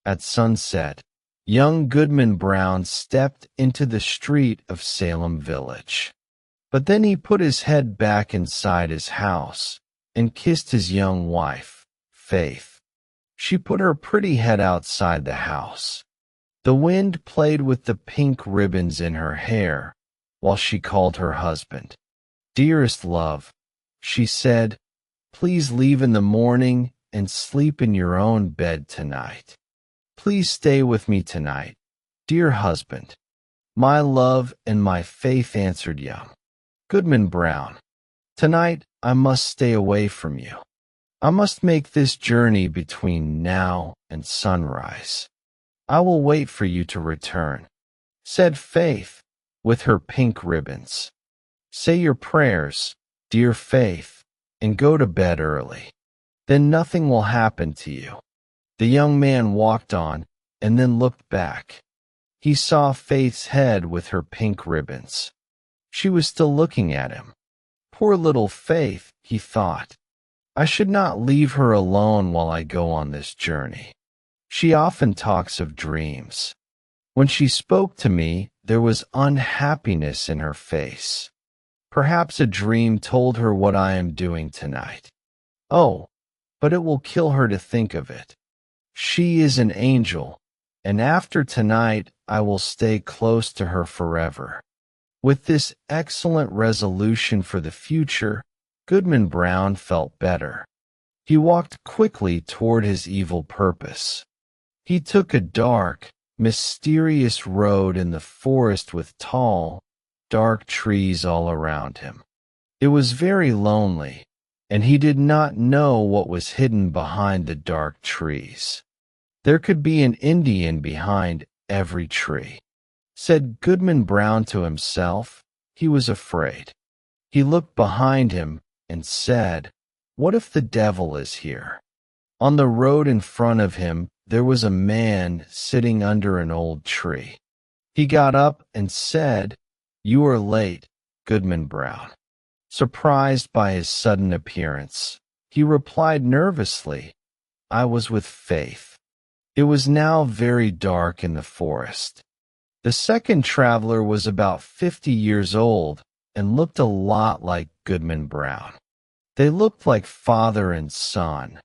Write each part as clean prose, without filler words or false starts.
At sunset, young Goodman Brown stepped into the street of Salem Village. But then he put his head back inside his house and kissed his young wife, Faith. She put her pretty head outside the house. The wind played with the pink ribbons in her hair while she called her husband. "Dearest love," she said, "please leave in the morning and sleep in your own bed tonight. Please stay with me tonight, dear husband." "My love and my Faith," answered young Goodman Brown. "Tonight I must stay away from you. I must make this journey between now and sunrise. I will wait for you to return," said Faith, with her pink ribbons. "Say your prayers, dear Faith, and go to bed early. Then nothing will happen to you." The young man walked on and then looked back. He saw Faith's head with her pink ribbons. She was still looking at him. Poor little Faith, he thought. I should not leave her alone while I go on this journey. She often talks of dreams. When she spoke to me, there was unhappiness in her face. Perhaps a dream told her what I am doing tonight. Oh, but it will kill her to think of it. She is an angel, and after tonight I will stay close to her forever. With this excellent resolution for the future, Goodman Brown felt better. He walked quickly toward his evil purpose. He took a dark, mysterious road in the forest with tall, dark trees all around him. It was very lonely, and he did not know what was hidden behind the dark trees. There could be an Indian behind every tree. Said Goodman Brown to himself. He was afraid. He looked behind him and said, "What if the devil is here?" On the road in front of him, there was a man sitting under an old tree. He got up and said, "You are late, Goodman Brown." Surprised by his sudden appearance, he replied nervously, "I was with Faith." It was now very dark in the forest. The second traveler was about 50 years old and looked a lot like Goodman Brown. They looked like father and son,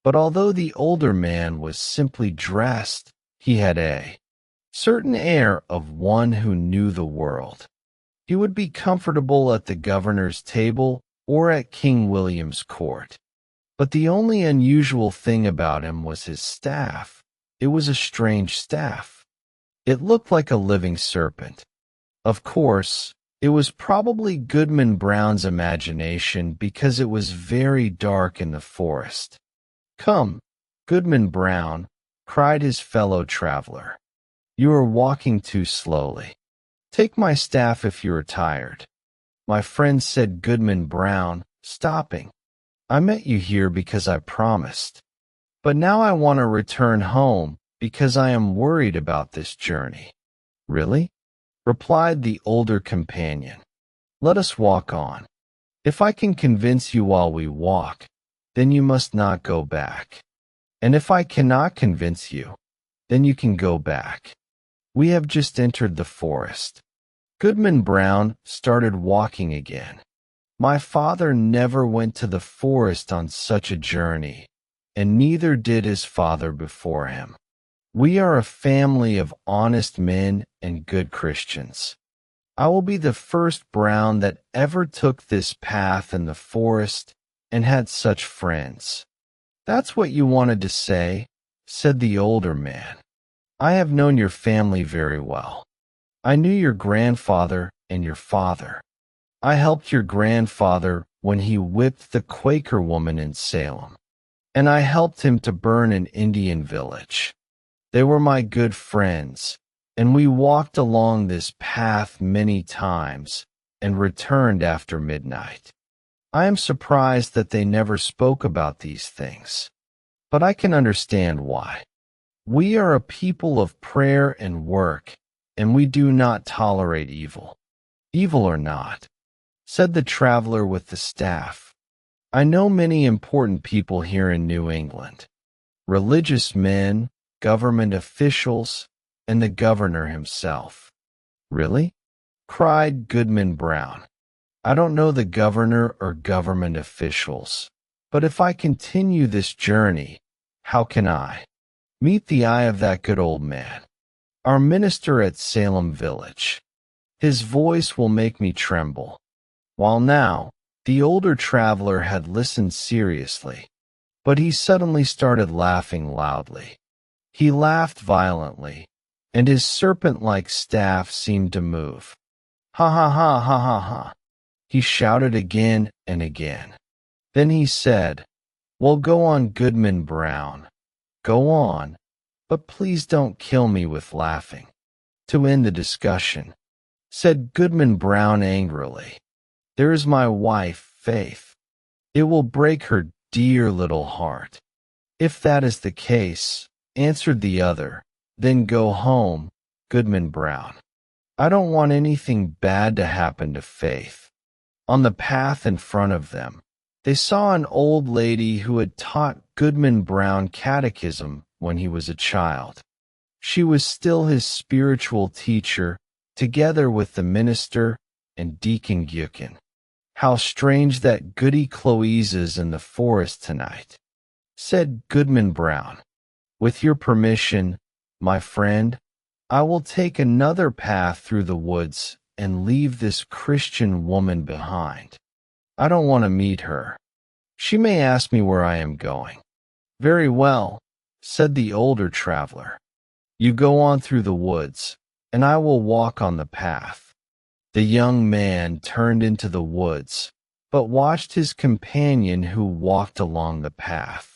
but although the older man was simply dressed, he had a certain air of one who knew the world. He would be comfortable at the governor's table or at King William's court. But the only unusual thing about him was his staff. It was a strange staff. It looked like a living serpent. Of course, it was probably Goodman Brown's imagination because it was very dark in the forest. "Come, Goodman Brown," cried his fellow traveler. "You are walking too slowly. Take my staff if you are tired." "My friend," said Goodman Brown, stopping, "I met you here because I promised. But now I want to return home because I am worried about this journey." "Really?" replied the older companion. "Let us walk on. If I can convince you while we walk, then you must not go back. And if I cannot convince you, then you can go back. We have just entered the forest." Goodman Brown started walking again. "My father never went to the forest on such a journey, and neither did his father before him. We are a family of honest men and good Christians. I will be the first Brown that ever took this path in the forest and had such friends." "That's what you wanted to say," said the older man. "I have known your family very well. I knew your grandfather and your father. I helped your grandfather when he whipped the Quaker woman in Salem, and I helped him to burn an Indian village. They were my good friends, and we walked along this path many times and returned after midnight. I am surprised that they never spoke about these things, but I can understand why. We are a people of prayer and work, and we do not tolerate evil. Evil or not," said the traveler with the staff, "I know many important people here in New England. Religious men, government officials, and the governor himself. Really? Cried Goodman Brown. I don't know the governor or government officials, but if I continue this journey, how can I meet the eye of that good old man, our minister at Salem Village? His voice will make me tremble. While now, the older traveler had listened seriously, but he suddenly started laughing loudly. He laughed violently, and his serpent-like staff seemed to move. Ha ha ha ha ha ha! He shouted again and again. Then he said, Well, go on, Goodman Brown. Go on, but please don't kill me with laughing. To end the discussion, said Goodman Brown angrily, there is my wife, Faith. It will break her dear little heart. If that is the case, answered the other, then go home, Goodman Brown. I don't want anything bad to happen to Faith. On the path in front of them, they saw an old lady who had taught Goodman Brown catechism when he was a child. She was still his spiritual teacher, together with the minister and Deacon Gukin. How strange that Goody Chloe's is in the forest tonight, said Goodman Brown. With your permission, my friend, I will take another path through the woods and leave this Christian woman behind. I don't want to meet her. She may ask me where I am going. Very well, said the older traveler. You go on through the woods, and I will walk on the path. The young man turned into the woods, but watched his companion who walked along the path.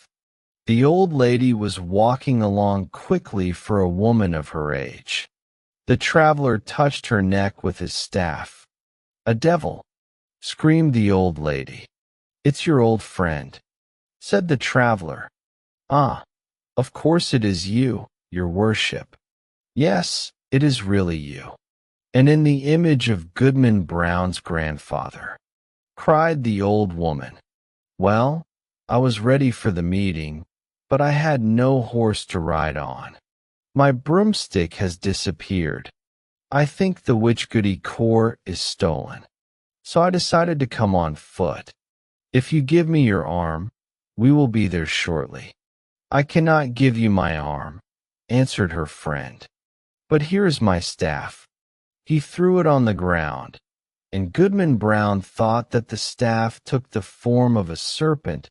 The old lady was walking along quickly for a woman of her age. The traveler touched her neck with his staff. A devil, screamed the old lady. It's your old friend, said the traveler. Ah, of course it is you, your worship. Yes, it is really you. And in the image of Goodman Brown's grandfather, cried the old woman. Well, I was ready for the meeting, but I had no horse to ride on. My broomstick has disappeared. I think the witch Goody core is stolen. So I decided to come on foot. If you give me your arm, we will be there shortly. I cannot give you my arm, answered her friend. But here is my staff. He threw it on the ground, and Goodman Brown thought that the staff took the form of a serpent,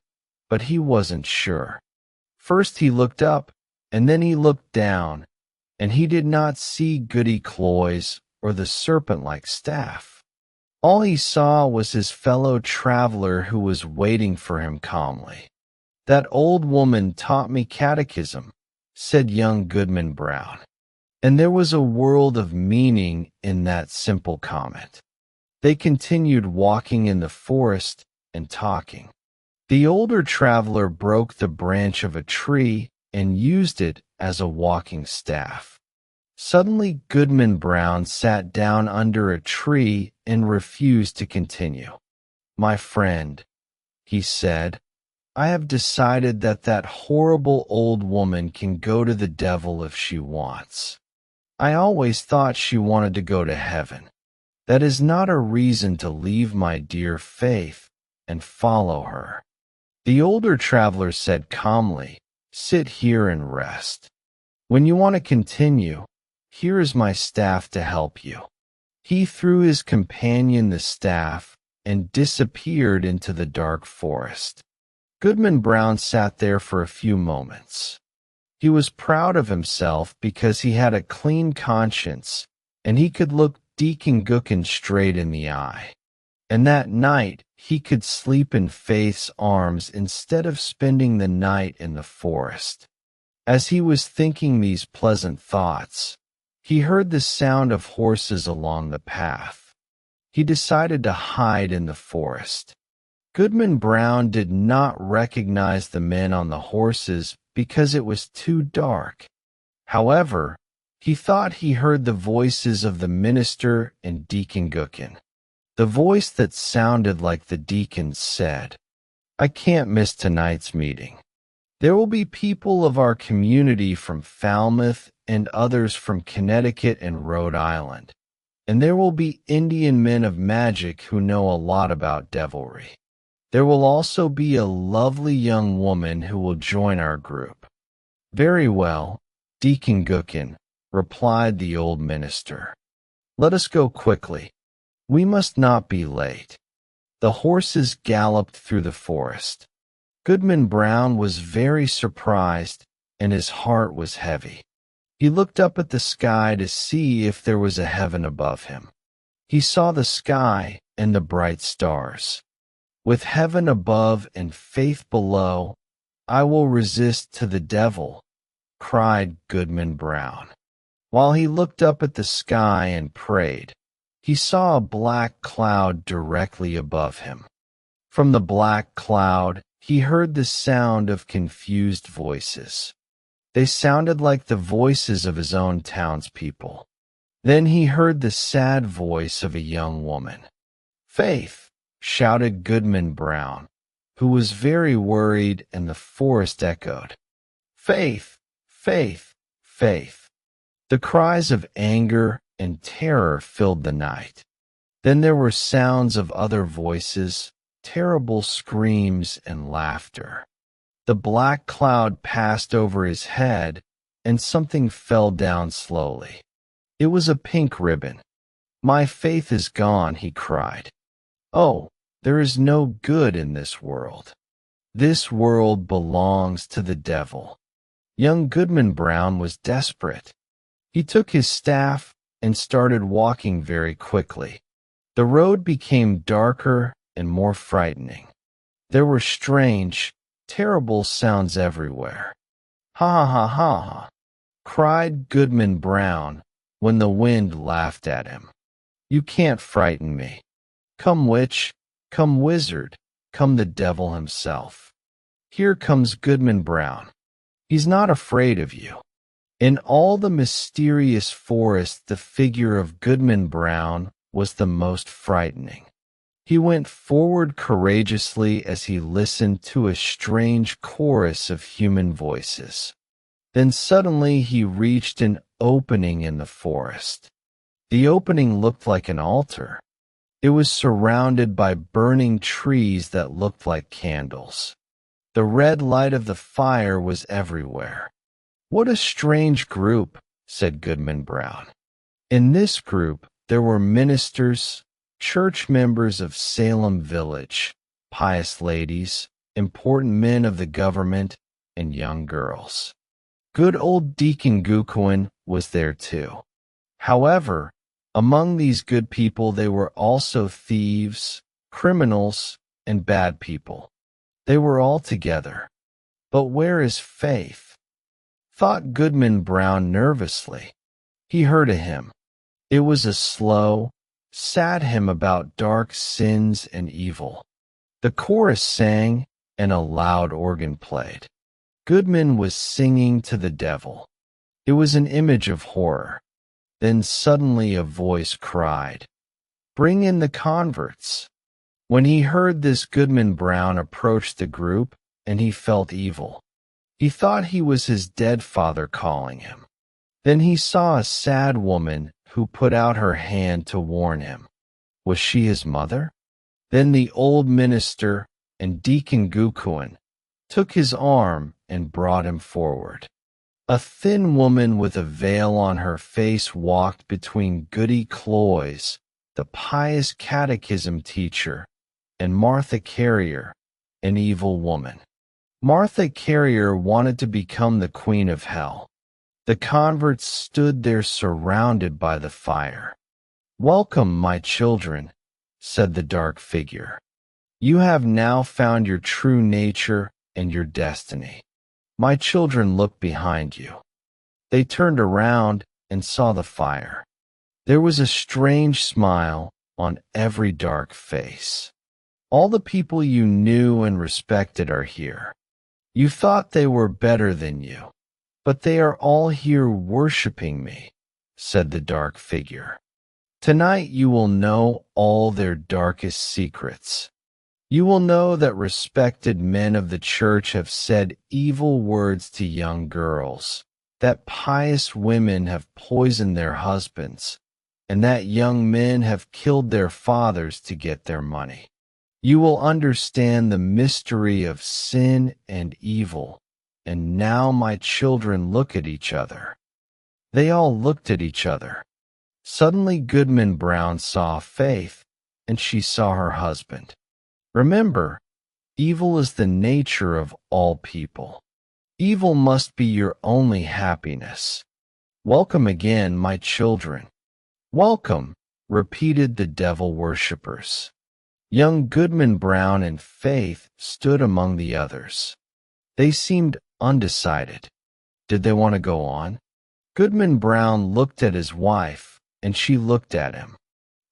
but he wasn't sure. First he looked up, and then he looked down, and he did not see Goody Cloy's or the serpent-like staff. All he saw was his fellow traveler who was waiting for him calmly. That old woman taught me catechism, said young Goodman Brown. And there was a world of meaning in that simple comment. They continued walking in the forest and talking. The older traveler broke the branch of a tree and used it as a walking staff. Suddenly Goodman Brown sat down under a tree and refused to continue. My friend, he said, I have decided that that horrible old woman can go to the devil if she wants. I always thought she wanted to go to heaven. That is not a reason to leave my dear Faith and follow her. The older traveler said calmly, Sit here and rest. When you want to continue, here is my staff to help you. He threw his companion the staff and disappeared into the dark forest. Goodman Brown sat there for a few moments. He was proud of himself because he had a clean conscience, and he could look Deacon Gukin straight in the eye. And that night he could sleep in Faith's arms instead of spending the night in the forest. As he was thinking these pleasant thoughts, he heard the sound of horses along the path. He decided to hide in the forest. Goodman Brown did not recognize the men on the horses because it was too dark. However, he thought he heard the voices of the minister and Deacon Gukin. The voice that sounded like the deacon said, I can't miss tonight's meeting. There will be people of our community from Falmouth and others from Connecticut and Rhode Island. And there will be Indian men of magic who know a lot about devilry. There will also be a lovely young woman who will join our group." "Very well, Deacon Gookin," replied the old minister. "Let us go quickly. We must not be late." The horses galloped through the forest. Goodman Brown was very surprised, and his heart was heavy. He looked up at the sky to see if there was a heaven above him. He saw the sky and the bright stars. "With heaven above and faith below, I will resist to the devil," cried Goodman Brown. While he looked up at the sky and prayed, he saw a black cloud directly above him. From the black cloud, he heard the sound of confused voices. They sounded like the voices of his own townspeople. Then he heard the sad voice of a young woman. "Faith!" shouted Goodman Brown, who was very worried, and the forest echoed, "Faith! Faith! Faith!" The cries of anger and terror filled the night. Then there were sounds of other voices, terrible screams and laughter. The black cloud passed over his head, and something fell down slowly. It was a pink ribbon. "My faith is gone," he cried. "Oh, there is no good in this world. This world belongs to the devil." Young Goodman Brown was desperate. He took his staff and started walking very quickly. The road became darker and more frightening. There were strange, terrible sounds everywhere. "Ha ha ha ha!" cried Goodman Brown when the wind laughed at him. "You can't frighten me. Come witch, come wizard, come the devil himself. Here comes Goodman Brown. He's not afraid of you." In all the mysterious forest, the figure of Goodman Brown was the most frightening. He went forward courageously as he listened to a strange chorus of human voices. Then suddenly he reached an opening in the forest. The opening looked like an altar. It was surrounded by burning trees that looked like candles. The red light of the fire was everywhere. "What a strange group," said Goodman Brown. In this group, there were ministers, church members of Salem Village, pious ladies, important men of the government, and young girls. Good old Deacon Gookin was there too. However, among these good people there were also thieves, criminals, and bad people. They were all together. But where is faith? Thought Goodman Brown nervously. He heard a hymn. It was a slow, sad hymn about dark sins and evil. The chorus sang, and a loud organ played. Goodman was singing to the devil. It was an image of horror. Then suddenly a voice cried, "Bring in the converts." When he heard this, Goodman Brown approached the group, and he felt evil. He thought he was his dead father calling him. Then he saw a sad woman who put out her hand to warn him. Was she his mother? Then the old minister and Deacon Gookin took his arm and brought him forward. A thin woman with a veil on her face walked between Goody Cloyes, the pious catechism teacher, and Martha Carrier, an evil woman. Martha Carrier wanted to become the queen of hell. The converts stood there surrounded by the fire. "Welcome, my children," said the dark figure. "You have now found your true nature and your destiny. My children, look behind you." They turned around and saw the fire. There was a strange smile on every dark face. "All the people you knew and respected are here. You thought they were better than you, but they are all here worshiping me," said the dark figure. "Tonight you will know all their darkest secrets. You will know that respected men of the church have said evil words to young girls, that pious women have poisoned their husbands, and that young men have killed their fathers to get their money. You will understand the mystery of sin and evil. And now, my children, look at each other. They all looked at each other. Suddenly Goodman Brown saw Faith, and she saw her husband. Remember, evil is the nature of all people. Evil must be your only happiness. Welcome again, my children. Welcome, repeated the devil worshippers. Young Goodman Brown and Faith stood among the others. They seemed undecided. Did they want to go on? Goodman Brown looked at his wife, and she looked at him.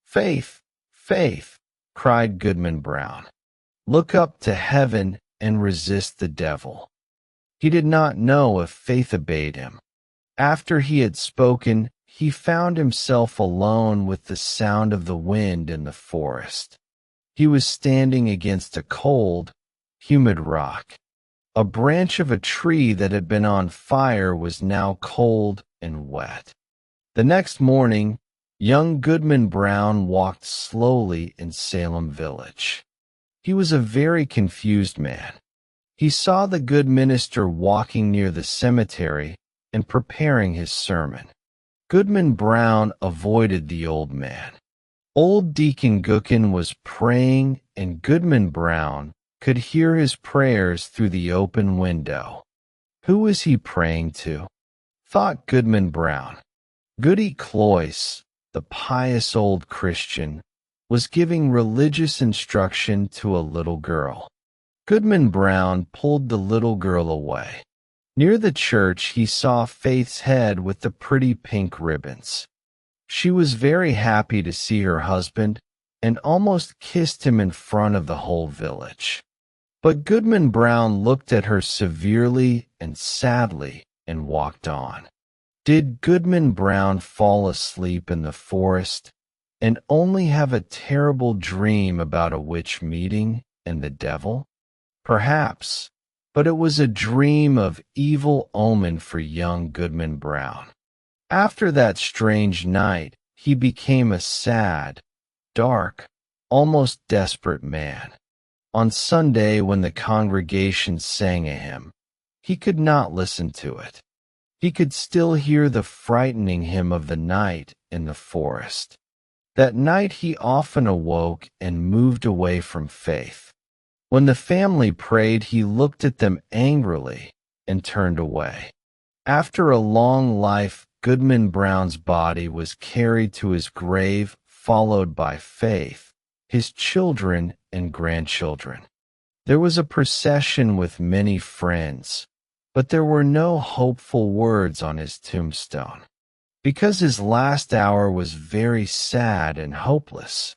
Faith, Faith, cried Goodman Brown. Look up to heaven and resist the devil. He did not know if Faith obeyed him. After he had spoken, he found himself alone with the sound of the wind in the forest. He was standing against a cold, humid rock. A branch of a tree that had been on fire was now cold and wet. The next morning, young Goodman Brown walked slowly in Salem Village. He was a very confused man. He saw the good minister walking near the cemetery and preparing his sermon. Goodman Brown avoided the old man. Old Deacon Gookin was praying, and Goodman Brown could hear his prayers through the open window. Who was he praying to? Thought Goodman Brown. Goody Cloyce, the pious old Christian, was giving religious instruction to a little girl. Goodman Brown pulled the little girl away. Near the church he saw Faith's head with the pretty pink ribbons. She was very happy to see her husband and almost kissed him in front of the whole village. But Goodman Brown looked at her severely and sadly and walked on. Did Goodman Brown fall asleep in the forest and only have a terrible dream about a witch meeting and the devil? Perhaps, but it was a dream of evil omen for young Goodman Brown. After that strange night, he became a sad, dark, almost desperate man. On Sunday, when the congregation sang a hymn, he could not listen to it. He could still hear the frightening hymn of the night in the forest. That night he often awoke and moved away from Faith. When the family prayed, he looked at them angrily and turned away. After a long life, Goodman Brown's body was carried to his grave, followed by Faith, his children and grandchildren. There was a procession with many friends, but there were no hopeful words on his tombstone, because his last hour was very sad and hopeless.